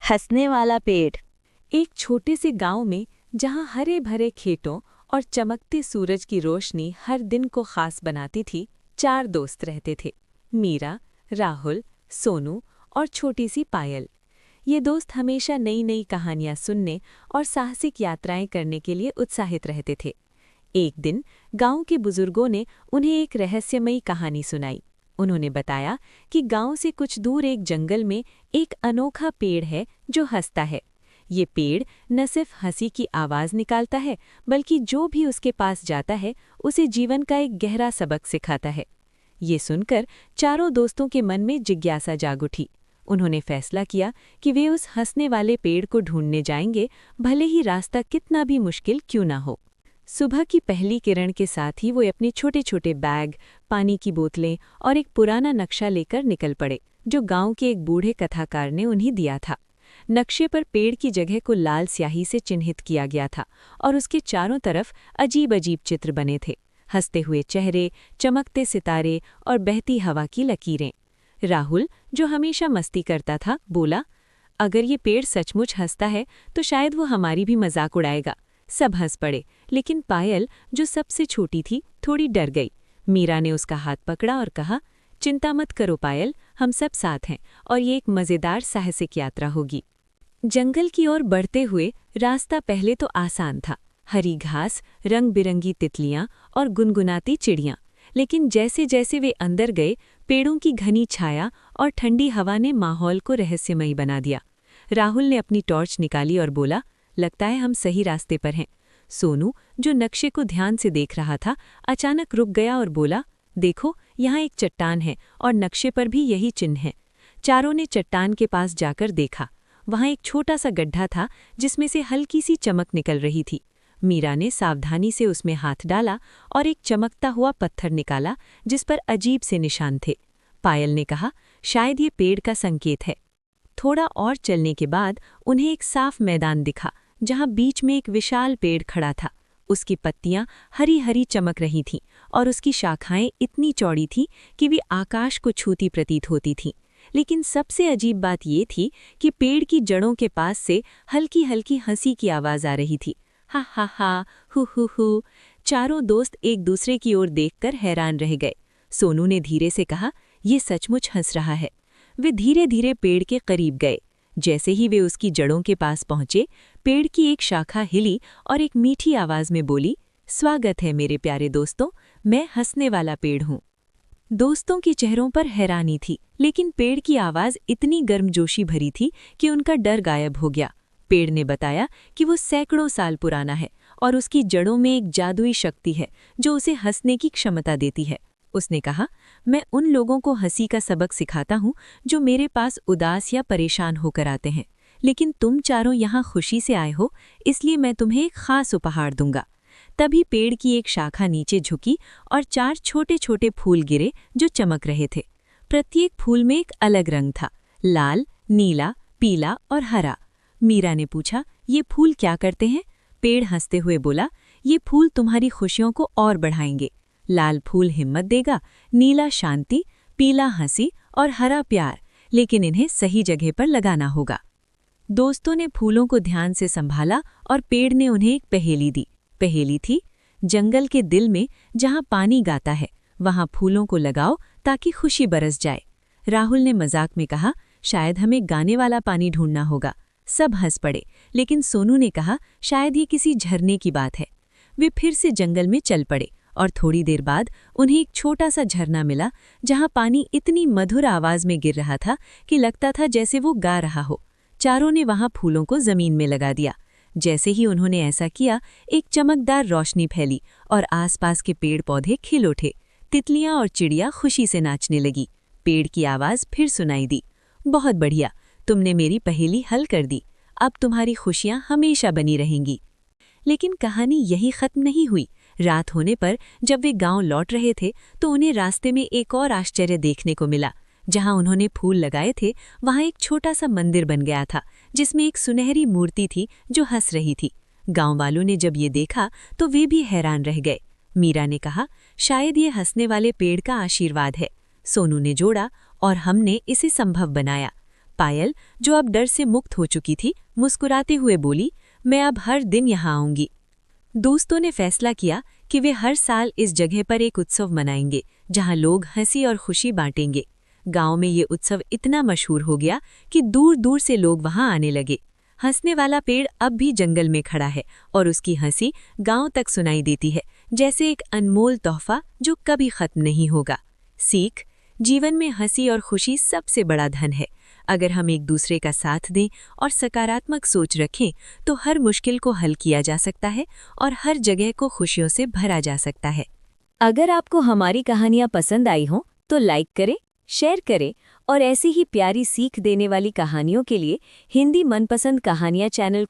हंसने वाला पेड़। एक छोटे से गांव में जहां हरे भरे खेतों और चमकते सूरज की रोशनी हर दिन को खास बनाती थी, 4 दोस्त रहते थे। मीरा, राहुल, सोनू और छोटी सी पायल। ये दोस्त हमेशा नई नई कहानियां सुनने और साहसिक यात्राएं करने के लिए उत्साहित रहते थे। एक दिन गांव के बुजुर्गों ने उन्हें एक रहस्यमयी कहानी सुनाई। उन्होंने बताया कि गांव से कुछ दूर एक जंगल में एक अनोखा पेड़ है जो हंसता है। ये पेड़ न सिर्फ हंसी की आवाज़ निकालता है, बल्कि जो भी उसके पास जाता है उसे जीवन का एक गहरा सबक सिखाता है। ये सुनकर चारों दोस्तों के मन में जिज्ञासा जाग उठी। उन्होंने फैसला किया कि वे उस हंसने वाले पेड़ को ढूंढने जाएंगे, भले ही रास्ता कितना भी मुश्किल क्यों ना हो। सुबह की पहली किरण के साथ ही वो अपने छोटे छोटे बैग, पानी की बोतलें और एक पुराना नक्शा लेकर निकल पड़े, जो गांव के एक बूढ़े कथाकार ने उन्हें दिया था। नक्शे पर पेड़ की जगह को लाल स्याही से चिन्हित किया गया था और उसके चारों तरफ अजीब अजीब चित्र बने थे, हंसते हुए चेहरे, चमकते सितारे और बहती हवा की लकीरें। राहुल, जो हमेशा मस्ती करता था, बोला, अगर ये पेड़ सचमुच हंसता है तो शायद वो हमारी भी मजाक उड़ाएगा। सब हंस पड़े, लेकिन पायल, जो सबसे छोटी थी, थोड़ी डर गई। मीरा ने उसका हाथ पकड़ा और कहा, चिंता मत करो पायल, हम सब साथ हैं और ये एक मज़ेदार साहसिक यात्रा होगी। जंगल की ओर बढ़ते हुए रास्ता पहले तो आसान था, हरी घास, रंग बिरंगी तितलियां और गुनगुनाती चिड़ियां। लेकिन जैसे जैसे वे अंदर गए, पेड़ों की घनी छाया और ठंडी हवा ने माहौल को रहस्यमयी बना दिया। राहुल ने अपनी टॉर्च निकाली और बोला, लगता है हम सही रास्ते पर हैं। सोनू, जो नक्शे को ध्यान से देख रहा था, अचानक रुक गया और बोला, देखो, यहाँ एक चट्टान है और नक्शे पर भी यही चिन्ह है। चारों ने चट्टान के पास जाकर देखा। वहाँ एक छोटा सा गड्ढा था जिसमें से हल्की सी चमक निकल रही थी। मीरा ने सावधानी से उसमें हाथ डाला और एक चमकता हुआ पत्थर निकाला जिस पर अजीब से निशान थे। पायल ने कहा, शायद ये पेड़ का संकेत है। थोड़ा और चलने के बाद उन्हें एक साफ मैदान दिखा जहाँ बीच में एक विशाल पेड़ खड़ा था। उसकी पत्तियां हरी हरी चमक रही थीं और उसकी शाखाएं इतनी चौड़ी थीं कि वे आकाश को छूती प्रतीत होती थीं। लेकिन सबसे अजीब बात ये थी कि पेड़ की जड़ों के पास से हल्की हल्की हंसी की आवाज़ आ रही थी। हा हा हा, हु हु हु। चारों दोस्त एक दूसरे की ओर देखकर हैरान रह गए। सोनू ने धीरे से कहा, ये सचमुच हंस रहा है। वे धीरे धीरे पेड़ के करीब गए। जैसे ही वे उसकी जड़ों के पास पहुंचे, पेड़ की एक शाखा हिली और एक मीठी आवाज़ में बोली, स्वागत है मेरे प्यारे दोस्तों, मैं हंसने वाला पेड़ हूँ। दोस्तों के चेहरों पर हैरानी थी, लेकिन पेड़ की आवाज़ इतनी गर्मजोशी भरी थी कि उनका डर गायब हो गया। पेड़ ने बताया कि वो सैकड़ों साल पुराना है और उसकी जड़ों में एक जादुई शक्ति है जो उसे हंसने की क्षमता देती है। उसने कहा, मैं उन लोगों को हंसी का सबक सिखाता हूँ जो मेरे पास उदास या परेशान होकर आते हैं, लेकिन तुम चारों यहाँ खुशी से आए हो, इसलिए मैं तुम्हें एक खास उपहार दूंगा। तभी पेड़ की एक शाखा नीचे झुकी और 4 छोटे छोटे फूल गिरे जो चमक रहे थे। प्रत्येक फूल में एक अलग रंग था, लाल, नीला, पीला और हरा। मीरा ने पूछा, ये फूल क्या करते हैं? पेड़ हंसते हुए बोला, ये फूल तुम्हारी खुशियों को और बढ़ाएंगे। लाल फूल हिम्मत देगा, नीला शांति, पीला हंसी और हरा प्यार, लेकिन इन्हें सही जगह पर लगाना होगा। दोस्तों ने फूलों को ध्यान से संभाला और पेड़ ने उन्हें एक पहेली दी। पहेली थी, जंगल के दिल में जहाँ पानी गाता है, वहाँ फूलों को लगाओ ताकि खुशी बरस जाए। राहुल ने मजाक में कहा, शायद हमें गाने वाला पानी ढूंढना होगा। सब हंस पड़े, लेकिन सोनू ने कहा, शायद ये किसी झरने की बात है। वे फिर से जंगल में चल पड़े और थोड़ी देर बाद उन्हें एक छोटा सा झरना मिला जहाँ पानी इतनी मधुर आवाज में गिर रहा था कि लगता था जैसे वो गा रहा हो। चारों ने वहाँ फूलों को जमीन में लगा दिया। जैसे ही उन्होंने ऐसा किया, एक चमकदार रोशनी फैली और आसपास के पेड़ पौधे खिल उठे। तितलियां और चिड़िया खुशी से नाचने लगी। पेड़ की आवाज़ फिर सुनाई दी, बहुत बढ़िया, तुमने मेरी पहेली हल कर दी, अब तुम्हारी खुशियां हमेशा बनी रहेंगी। लेकिन कहानी यही खत्म नहीं हुई। रात होने पर जब वे गांव लौट रहे थे तो उन्हें रास्ते में एक और आश्चर्य देखने को मिला। जहां उन्होंने फूल लगाए थे, वहां एक छोटा सा मंदिर बन गया था जिसमें एक सुनहरी मूर्ति थी जो हंस रही थी। गांव वालों ने जब ये देखा तो वे भी हैरान रह गए। मीरा ने कहा, शायद ये हंसने वाले पेड़ का आशीर्वाद है। सोनू ने जोड़ा, और हमने इसे संभव बनाया। पायल, जो अब डर से मुक्त हो चुकी थी, मुस्कुराते हुए बोली, मैं अब हर दिन यहाँ आऊंगी। दोस्तों ने फैसला किया कि वे हर साल इस जगह पर एक उत्सव मनाएंगे, जहाँ लोग हंसी और खुशी बांटेंगे। गांव में ये उत्सव इतना मशहूर हो गया कि दूर दूर से लोग वहां आने लगे। हंसने वाला पेड़ अब भी जंगल में खड़ा है और उसकी हंसी गांव तक सुनाई देती है, जैसे एक अनमोल तोहफा जो कभी खत्म नहीं होगा। सीख: जीवन में हंसी और खुशी सबसे बड़ा धन है। अगर हम एक दूसरे का साथ दें और सकारात्मक सोच रखें तो हर मुश्किल को हल किया जा सकता है और हर जगह को खुशियों से भरा जा सकता है। अगर आपको हमारी कहानियाँ पसंद आई हों तो लाइक करें, शेयर करें और ऐसी ही प्यारी सीख देने वाली कहानियों के लिए हिंदी मनपसंद कहानियाँ चैनल